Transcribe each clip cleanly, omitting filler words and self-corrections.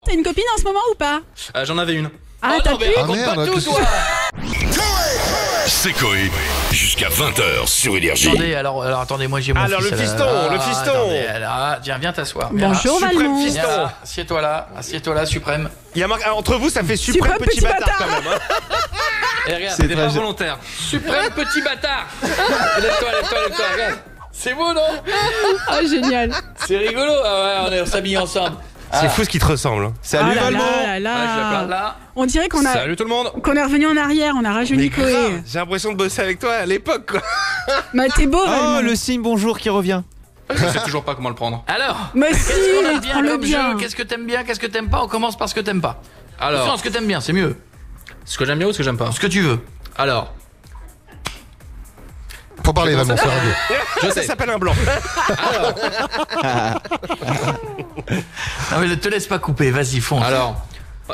T'as une copine en ce moment ou pas? J'en avais une. Ah, t'as plus? raconte pas tout, toi. C'est Coé. Jusqu'à 20h sur Énergie. Attendez, alors attendez, moi j'ai mon Alors, fils. le fiston, le fiston. Attendez, alors, viens t'asseoir. Bonjour Suprême Valmont. fiston. Assieds-toi là, Suprême. Il y a marqué, entre vous, ça fait suprême petit bâtard quand même. Hein. Et regarde, C'est c'était pas très- volontaire. Suprême petit bâtard. Lève-toi, regarde. C'est beau, non? Ah, génial. C'est rigolo. Ah ouais, on s'habille ensemble. C'est fou ce qui te ressemble. Salut Ah là Valmont. là là Ouais, je le là. place là. On dirait qu'on Salut tout le monde. est revenu en arrière, on a rajeuni Mais Coé. grave, j'ai l'impression de bosser avec toi à l'époque quoi. Bah t'es beau Oh, Valmont. le signe bonjour qui revient. Je sais toujours pas comment le prendre. Alors, Mais si, qu'est-ce qu'on aime bien prends-le comme bien. jeu? Qu'est-ce que t'aimes bien? Qu'est-ce que t'aimes pas? On commence par ce que t'aimes pas. Alors, Non, ce que t'aimes bien, c'est mieux. ce que j'aime bien ou ce que j'aime pas? Ce que tu veux. Alors, Faut parler Valmont, c'est radio. je Ça sais. s'appelle un blanc. Non mais te laisse pas couper, vas-y, fonce. Alors,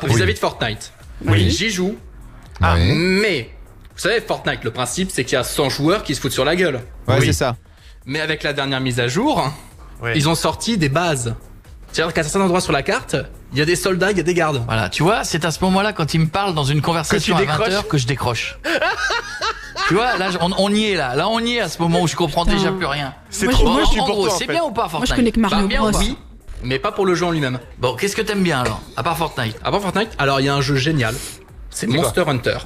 vis-à-vis de Fortnite, Oui. j'y joue, Oui. mais vous savez, Fortnite, le principe c'est qu'il y a 100 joueurs qui se foutent sur la gueule. Ouais, Oui. c'est ça. Mais avec la dernière mise à jour, Ouais. ils ont sorti des bases. C'est-à-dire qu'à certains endroits sur la carte, il y a des soldats, il y a des gardes. Voilà, tu vois, c'est à ce moment-là quand il me parle dans une conversation Que à tu 20h que je décroche. Tu vois, là on y est là on y est à ce moment où je comprends Putain. déjà plus rien. C'est Moi, trop je- moi, moche En pour gros, toi en c'est fait. bien ou pas Moi Fortnite? je connais que Mario bien ou Bros. pas Oui, mais pas pour le jeu en lui-même. Bon, qu'est-ce que t'aimes bien alors? À part Fortnite. Avant Fortnite, alors il y a un jeu génial, c'est quoi Monster Hunter.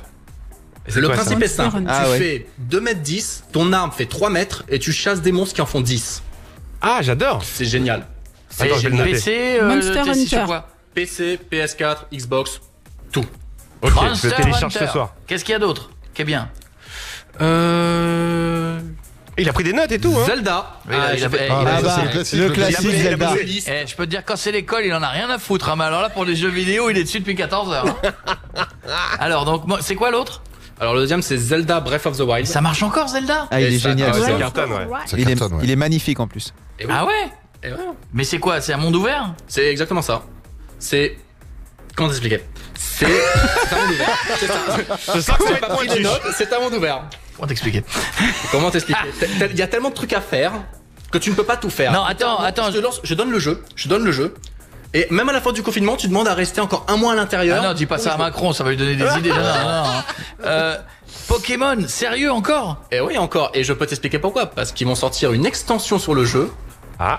Le quoi, ça principe est simple, Monster Hunter. tu Ah ouais. fais 2m10, ton arme fait 3 mètres et tu chasses des monstres qui en font 10. Ah, j'adore. C'est génial. Attends, je vais le noter. PC, Monster t'es sur Hunter. quoi? PC, PS4, Xbox, tout. Ok, je Monster le télécharge Hunter. ce soir. Qu'est-ce qu'il y a d'autre qui est bien? Il a pris des notes et tout hein. Zelda. Oui, il a- Ah, il a- bah, ça, bah, c'est le classique. le classique Il a Zelda. pris des listes. Je peux te dire, quand c'est l'école, il en a rien à foutre. Hein, mais alors là, pour les jeux vidéo, il est dessus depuis 14 heures. hein. Alors, donc, c'est quoi l'autre? Alors le deuxième c'est Zelda Breath of the Wild. Ça marche encore, Zelda? Ah, il Et est ça- génial. ah ouais, C'est Ouais. cartonne, ouais. Ça Il est, cartonne, ouais. il est magnifique en plus. Et oui. Ah ouais? Et ouais. Mais c'est quoi? C'est un monde ouvert? C'est exactement ça. C'est... Comment t'expliquer? C'est un monde ouvert. C'est ça. Je sens que ça va J'ai être pas pris les pointu. notes, c'est un monde ouvert. Comment t'expliquer? Comment t'expliquer? Il y a tellement de trucs à faire que tu ne peux pas tout faire. Non, attends. Je donne le jeu. Et même à la fin du confinement, tu demandes à rester encore un mois à l'intérieur. Ah non, dis pas ça à Macron, ça va lui donner des idées. Non. Pokémon, sérieux encore? Et oui, encore. Et je peux t'expliquer pourquoi. Parce qu'ils vont sortir une extension sur le jeu. Ah,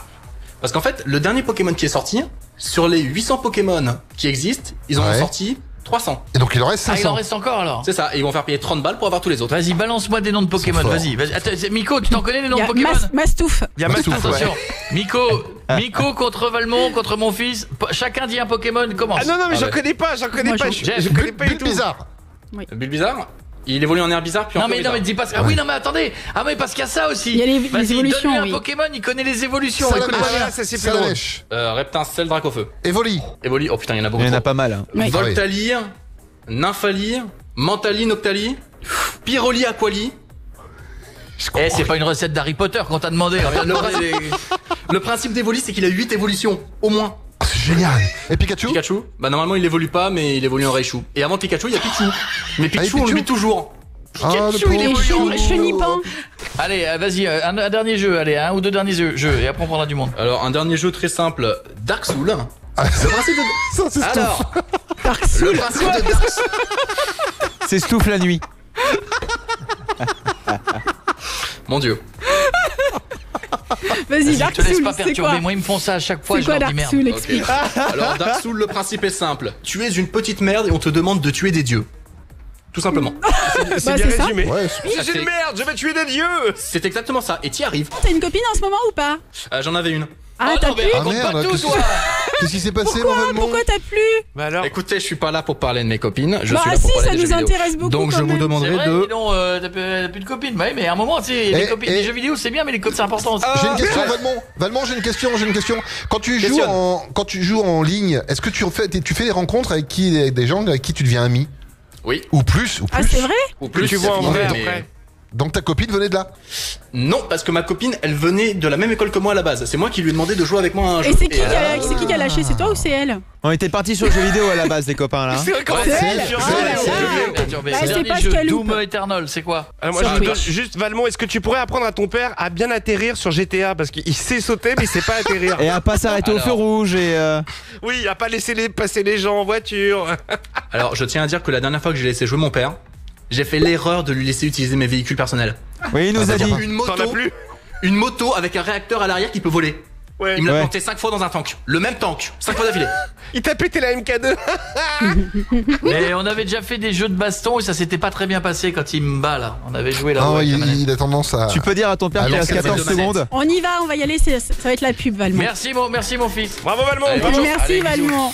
Parce qu'en fait, le dernier Pokémon qui est sorti, sur les 800 Pokémon qui existent, ils en ont Ouais. sorti 300. Et donc il en reste Ah, il en 500. reste encore alors? C'est ça. Et ils vont faire payer 30 balles pour avoir tous les autres. Vas-y, balance-moi des noms de Pokémon, forts. vas-y. Attends, Miko, tu t'en connais les noms Il y de a Pokémon? Mastouf. il y a Mastouf, Mastouf, ouais. Attention, Miko contre Valmont, contre mon fils. Chacun dit un Pokémon, commence. Ah non, non, mais Ah j'en ouais. connais pas, j'en connais Moi, pas. je- Je connais pas du Bulle tout. bizarre. Bizarre. Il évolue en air bizarre puis en Non feu mais bizarre. dis pas ça. Ah oui non mais attendez. Ah mais parce qu'il y a ça aussi. Il y a les Vas-y, évolutions, donne-lui un oui. Pokémon, il connaît les évolutions. Ça, Écoute la pas mèche. bien. Ah, ça c'est plus Ça la drôle. lèche. Reptincelle, Dracofeu. Évoli. Evoli. Oh putain, il y en a beaucoup. Il y en a trop. pas mal. Hein. Ouais. Voltali, Nymphalie, Mentali, Noctali, Pyroli, Aquali. Eh, c'est pas une recette d'Harry Potter qu'on t'a demandé. Regarde, Le principe d'Evoli, c'est qu'il a 8 évolutions, au moins. Ah, c'est génial. Et Pikachu. Pikachu, bah normalement il évolue pas, mais il évolue en Raichu. Et avant Pikachu, il y a Pichu. Mais Pichu, Pichu. on l'oublie toujours. Ah, le Pikachu, il pauvre. évolue en Chenipan. Allez, vas-y, un dernier jeu, allez, un ou deux derniers jeux, et après on prendra du monde. Alors, un dernier jeu très simple, Dark Souls. Ah, Le principe de... ça, c'est tout. Alors, Dark le Souls. principe de Dark Souls... C'est Stouff la nuit. Mon dieu. Vas-y, Je Dark te laisse Souls, pas c'est perturber, quoi? moi ils me font ça à chaque fois, C'est je quoi leur dis Dark merde. Souls? Ok. Explique. Alors, Dark Souls, le principe est simple. Tu es une petite merde et on te demande de tuer des dieux. Tout simplement. C'est Bah, bien c'est ça. résumé. Ouais, Je suis une merde, je vais tuer des dieux. C'est exactement ça. Et t'y arrives. T'as une copine en ce moment ou pas? J'en avais une. Ah, Oh t'as non, mais plus? Ah raconte merde, pas tout, qu'est-ce toi. qu'est-ce qui s'est passé, mon Pourquoi? Valmont? Pourquoi t'as plus? Bah alors. Écoutez, je suis pas là pour parler de mes copines. Je Bah suis là si, pour parler ça des nous jeux vidéo. intéresse beaucoup Donc quand je vous même. C'est demanderai vrai, de... dis donc, t'as plus de copine. Bah oui, mais à un moment, tu sais, les jeux vidéo c'est bien, mais les copines c'est important aussi. J'ai une question, Valmont. Valmont, j'ai une question. Quand tu joues en ligne, est-ce que tu fais des rencontres avec des gens avec qui tu deviens ami? Oui. Ou plus, Ah, c'est vrai? Ou Que tu vois en c'est vrai mais- après. Donc ta copine venait de là. Non, parce que ma copine, elle venait de la même école que moi à la base. C'est moi qui lui ai demandé de jouer avec moi à un jeu. Et c'est qui qui a lâché? C'est toi ou c'est elle? On était partis sur le jeu vidéo à la base, les copains là. C'est vrai comment c'est c'est elle. dur. Ah là là. Perturbé. Bah, Le c'est dernier pas ce jeu, qu'elle loupe. Doom Eternal, c'est quoi? Moi, Sur je Twitch. donne juste Valmont, est-ce que tu pourrais apprendre à ton père à bien atterrir sur GTA parce qu'il sait sauter mais il sait pas atterrir. Et à pas s'arrêter au Alors. feu rouge et Oui, à pas laisser passer les gens en voiture. Alors, je tiens à dire que la dernière fois que j'ai laissé jouer mon père, j'ai fait l'erreur de lui laisser utiliser mes véhicules personnels. Oui, il nous a dit. T'en as plus? Une moto avec un réacteur à l'arrière qui peut voler. Ouais. Il me l'a Ouais. planté 5 fois dans un tank. Le même tank, 5 fois d'affilée. Il t'a pété la MK2. Mais on avait déjà fait des jeux de baston et ça s'était pas très bien passé quand il me bat là. On avait joué là. Ah, il a tendance à. Tu peux dire à ton père Ah, qu'il non, reste c'est 14 de manette. secondes. On y va, on va y aller, ça va être la pub, Valmont. Merci mon fils. Bravo Valmont. Allez, bravo. Merci, Allez, bisous. Valmont.